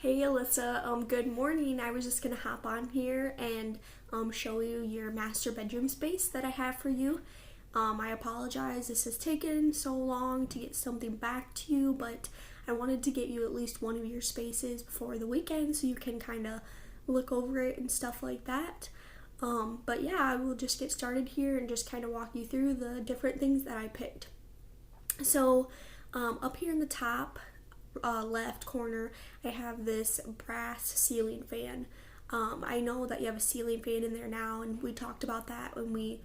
Hey Alyssa, good morning. I was just gonna hop on here and show you your master bedroom space that I have for you. I apologize, this has taken so long to get something back to you, but I wanted to get you at least one of your spaces before the weekend so you can kind of look over it and stuff like that. But yeah, I will just get started here and just kind of walk you through the different things that I picked. So, up here in the top left corner, I have this brass ceiling fan. I know that you have a ceiling fan in there now, and we talked about that when we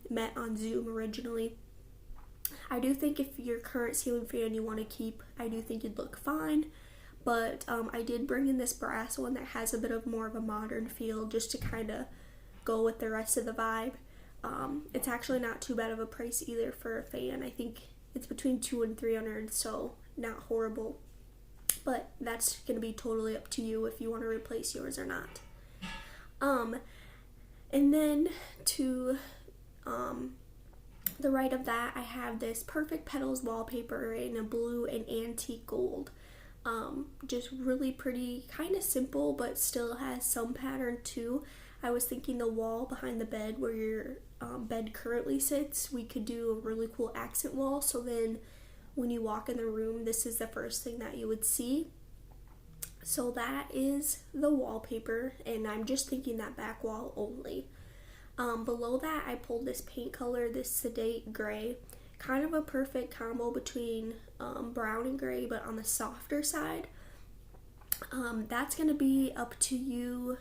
met on Zoom originally. I do think if your current ceiling fan you want to keep, I do think you'd look fine. But I did bring in this brass one that has a bit of more of a modern feel just to kind of go with the rest of the vibe. It's actually not too bad of a price either for a fan. I think it's between $200 and $300, so not horrible. But that's going to be totally up to you if you want to replace yours or not. And then to the right of that, I have this Perfect Petals wallpaper in a blue and antique gold. Just really pretty, kind of simple, but still has some pattern too. I was thinking the wall behind the bed where your bed currently sits, we could do a really cool accent wall, so then when you walk in the room, this is the first thing that you would see. So that is the wallpaper, and I'm just thinking that back wall only. Below that, I pulled this paint color, this sedate gray, kind of a perfect combo between brown and gray, but on the softer side. That's going to be up to you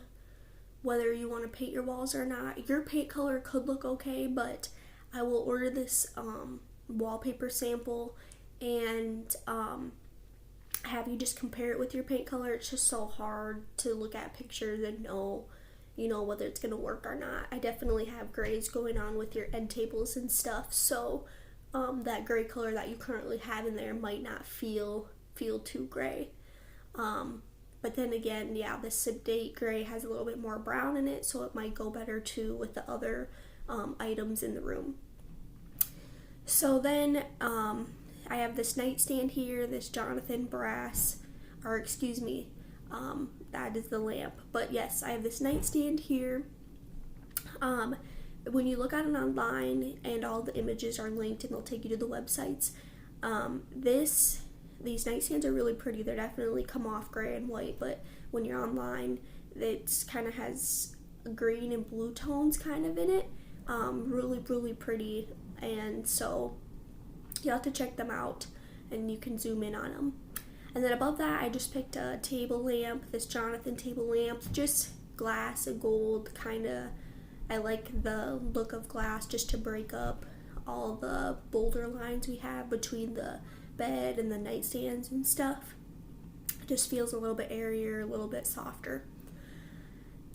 whether you want to paint your walls or not. Your paint color could look okay, but I will order this wallpaper sample and have you just compare it with your paint color. It's just so hard to look at pictures and know, whether it's going to work or not. I definitely have grays going on with your end tables and stuff, so that gray color that you currently have in there might not feel too gray. But then again, yeah, the sedate gray has a little bit more brown in it, so it might go better too with the other items in the room. So then I have this nightstand here, this Jonathan brass, or excuse me, that is the lamp. But yes, I have this nightstand here. When you look at it online, and all the images are linked and they'll take you to the websites, these nightstands are really pretty. They definitely come off gray and white, but when you're online, it kind of has green and blue tones kind of in it. Really, really pretty, and so you'll have to check them out, and you can zoom in on them. And then above that, I just picked a table lamp, this Jonathan table lamp, just glass and gold, kind of. I like the look of glass just to break up all the boulder lines we have between the bed and the nightstands and stuff. It just feels a little bit airier, a little bit softer.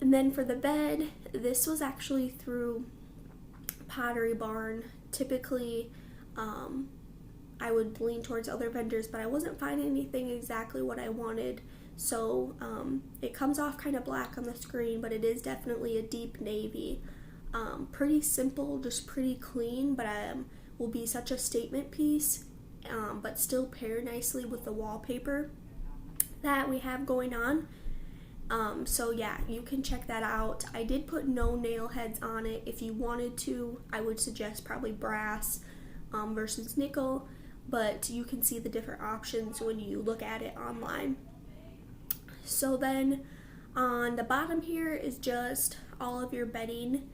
And then for the bed, this was actually through Pottery Barn. Typically, I would lean towards other vendors, but I wasn't finding anything exactly what I wanted. So it comes off kind of black on the screen, but it is definitely a deep navy. Pretty simple, just pretty clean, but will be such a statement piece, but still pair nicely with the wallpaper that we have going on. So yeah, you can check that out. I did put no nail heads on it. If you wanted to, I would suggest probably brass versus nickel, but you can see the different options when you look at it online. So then on the bottom here is just all of your bedding.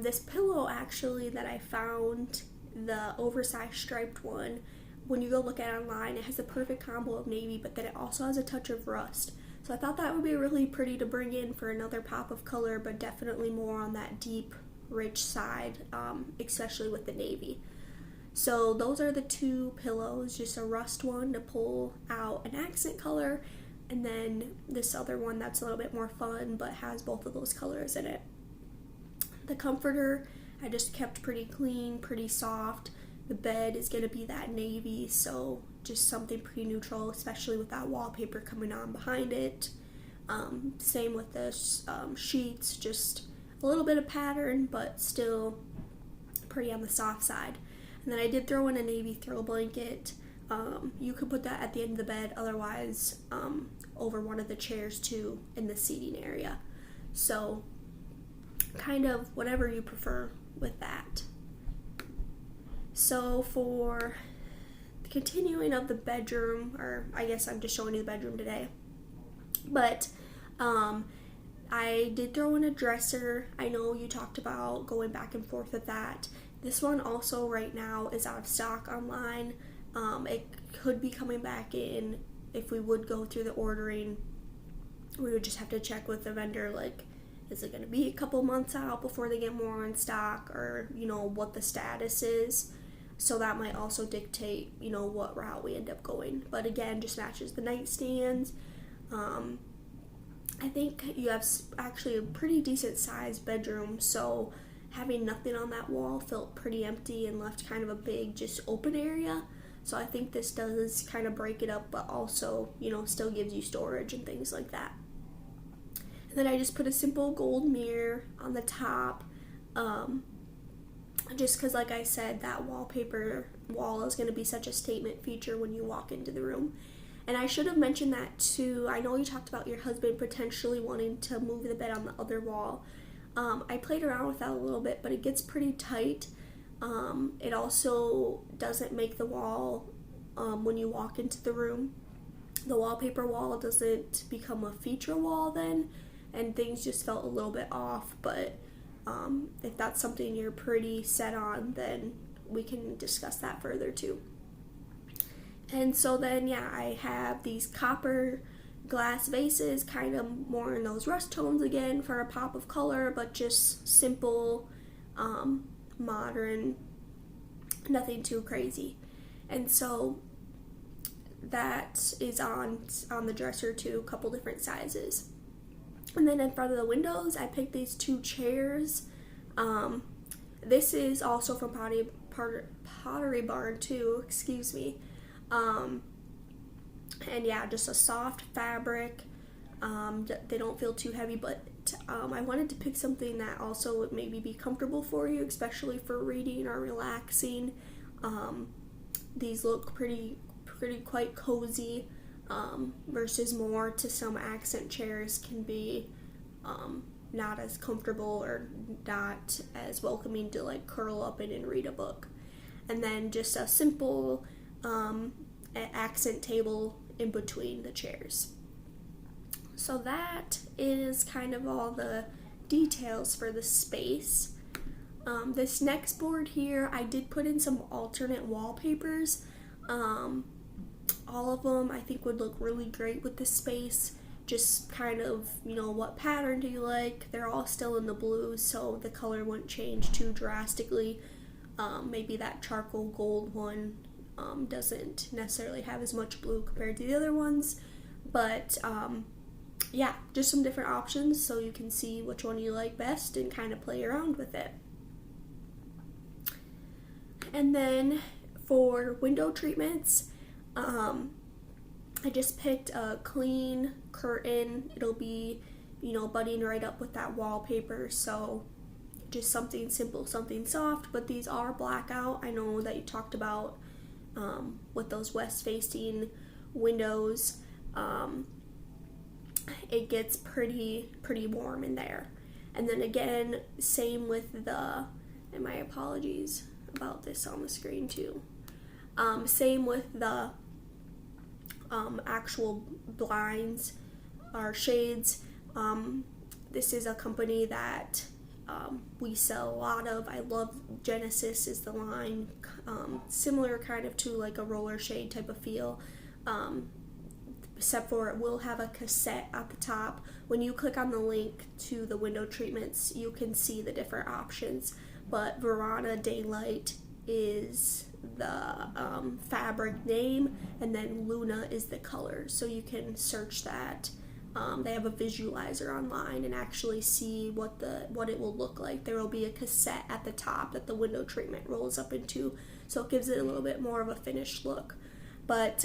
This pillow actually that I found, the oversized striped one, when you go look at it online, it has a perfect combo of navy, but then it also has a touch of rust. So I thought that would be really pretty to bring in for another pop of color, but definitely more on that deep, rich side, especially with the navy. So those are the two pillows, just a rust one to pull out an accent color, and then this other one that's a little bit more fun but has both of those colors in it. The comforter I just kept pretty clean, pretty soft. The bed is going to be that navy, so just something pretty neutral, especially with that wallpaper coming on behind it. Same with the sheets, just a little bit of pattern, but still pretty on the soft side. And then I did throw in a navy throw blanket. You could put that at the end of the bed, otherwise over one of the chairs too in the seating area. So kind of whatever you prefer with that. So for the continuing of the bedroom, or I guess I'm just showing you the bedroom today, but I did throw in a dresser. I know you talked about going back and forth with that. This one also right now is out of stock online. It could be coming back in if we would go through the ordering. We would just have to check with the vendor, like, is it going to be a couple months out before they get more in stock, or, what the status is. So that might also dictate, what route we end up going. But again, just matches the nightstands. I think you have actually a pretty decent sized bedroom, so having nothing on that wall felt pretty empty and left kind of a big just open area. So I think this does kind of break it up, but also, still gives you storage and things like that. And then I just put a simple gold mirror on the top, just because, like I said, that wallpaper wall is going to be such a statement feature when you walk into the room. And I should have mentioned that too. I know you talked about your husband potentially wanting to move the bed on the other wall. I played around with that a little bit, but it gets pretty tight. It also doesn't make the wall, when you walk into the room, the wallpaper wall doesn't become a feature wall then, and things just felt a little bit off. But if that's something you're pretty set on, then we can discuss that further too. And so then, I have these copper glass vases, kind of more in those rust tones again for a pop of color, but just simple, modern, nothing too crazy. And so that is on the dresser too, a couple different sizes. And then in front of the windows, I picked these 2 chairs. This is also from Pottery Barn too, excuse me. And just a soft fabric. They don't feel too heavy, but I wanted to pick something that also would maybe be comfortable for you, especially for reading or relaxing. These look pretty quite cozy, versus more to some accent chairs can be not as comfortable or not as welcoming to like curl up in and read a book. And then just a simple accent table in between the chairs. So that is kind of all the details for the space. This next board here, I did put in some alternate wallpapers. All of them I think would look really great with this space. Just kind of, what pattern do you like? They're all still in the blue, so the color wouldn't change too drastically. Maybe that charcoal gold one doesn't necessarily have as much blue compared to the other ones, but just some different options so you can see which one you like best and kind of play around with it. And then for window treatments, I just picked a clean curtain. It'll be, butting right up with that wallpaper, so just something simple, something soft, but these are blackout. I know that you talked about with those west-facing windows, it gets pretty warm in there. And then again, same with and my apologies about this on the screen too. Same with the actual blinds or shades. This is a company that we sell a lot of. I love Genesis is the line, similar kind of to like a roller shade type of feel, except for it will have a cassette at the top. When you click on the link to the window treatments, you can see the different options, but Verana Daylight is the fabric name, and then Luna is the color, so you can search that. They have a visualizer online and actually see what it will look like. There will be a cassette at the top that the window treatment rolls up into, so it gives it a little bit more of a finished look. But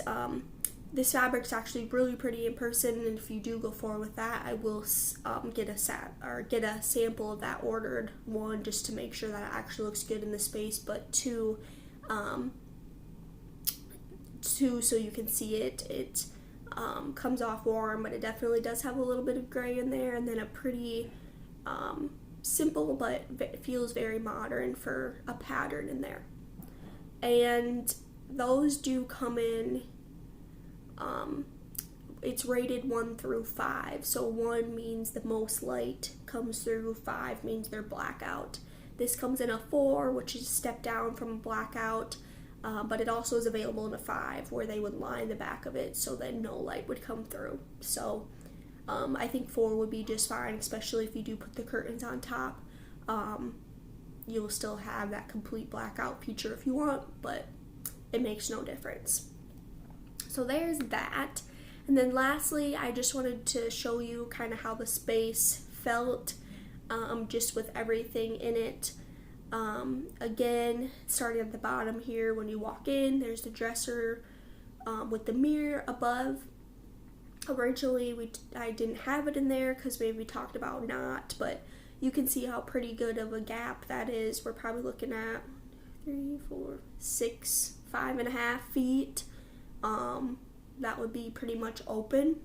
this fabric's actually really pretty in person, and if you do go forward with that, I will get a sample of that ordered. One, just to make sure that it actually looks good in the space, but two, too, so you can see it. It comes off warm, but it definitely does have a little bit of gray in there, and then a pretty simple, but it feels very modern for a pattern in there. And those do come in, it's rated 1 through 5. So 1 means the most light comes through, 5 means they're blackout. This comes in a 4, which is a step down from a blackout, but it also is available in a 5, where they would line the back of it so that no light would come through. So I think 4 would be just fine, especially if you do put the curtains on top. You'll still have that complete blackout feature if you want, but it makes no difference. So there's that. And then lastly, I just wanted to show you kind of how the space felt, just with everything in it. Again, starting at the bottom here, when you walk in, there's the dresser with the mirror above. Originally, I didn't have it in there because maybe we talked about not, but you can see how pretty good of a gap that is. We're probably looking at 3, 4, 6, 5.5 feet. That would be pretty much open.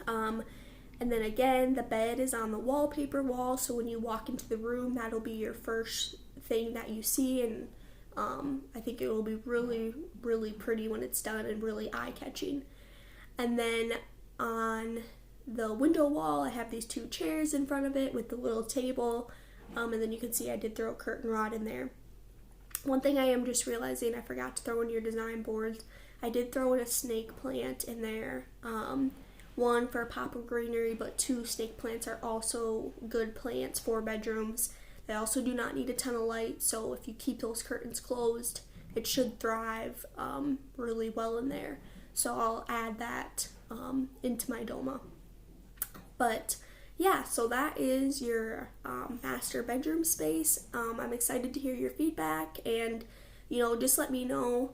And then again, the bed is on the wallpaper wall, so when you walk into the room, that'll be your first thing that you see, and I think it will be really, really pretty when it's done and really eye-catching. And then on the window wall, I have these 2 chairs in front of it with the little table, and then you can see I did throw a curtain rod in there. One thing I am just realizing I forgot to throw in your design boards, I did throw in a snake plant in there. 1 for a pop of greenery, but 2 snake plants are also good plants for bedrooms. They also do not need a ton of light, so if you keep those curtains closed, it should thrive really well in there. So I'll add that into my Doma. But yeah, so that is your master bedroom space. I'm excited to hear your feedback, and just let me know.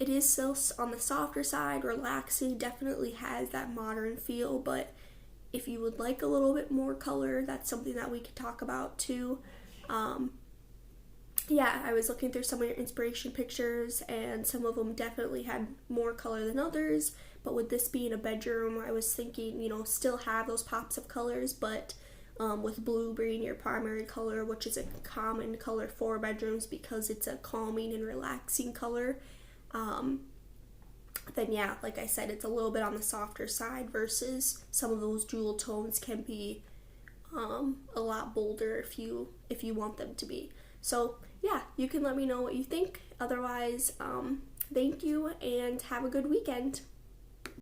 It is still on the softer side, relaxing, definitely has that modern feel, but if you would like a little bit more color, that's something that we could talk about too. Yeah, I was looking through some of your inspiration pictures, and some of them definitely had more color than others, but with this being a bedroom, I was thinking, still have those pops of colors, but with blue being your primary color, which is a common color for bedrooms because it's a calming and relaxing color, then yeah, like I said, it's a little bit on the softer side versus some of those jewel tones can be a lot bolder if you want them to be. So yeah, you can let me know what you think. Otherwise, thank you and have a good weekend.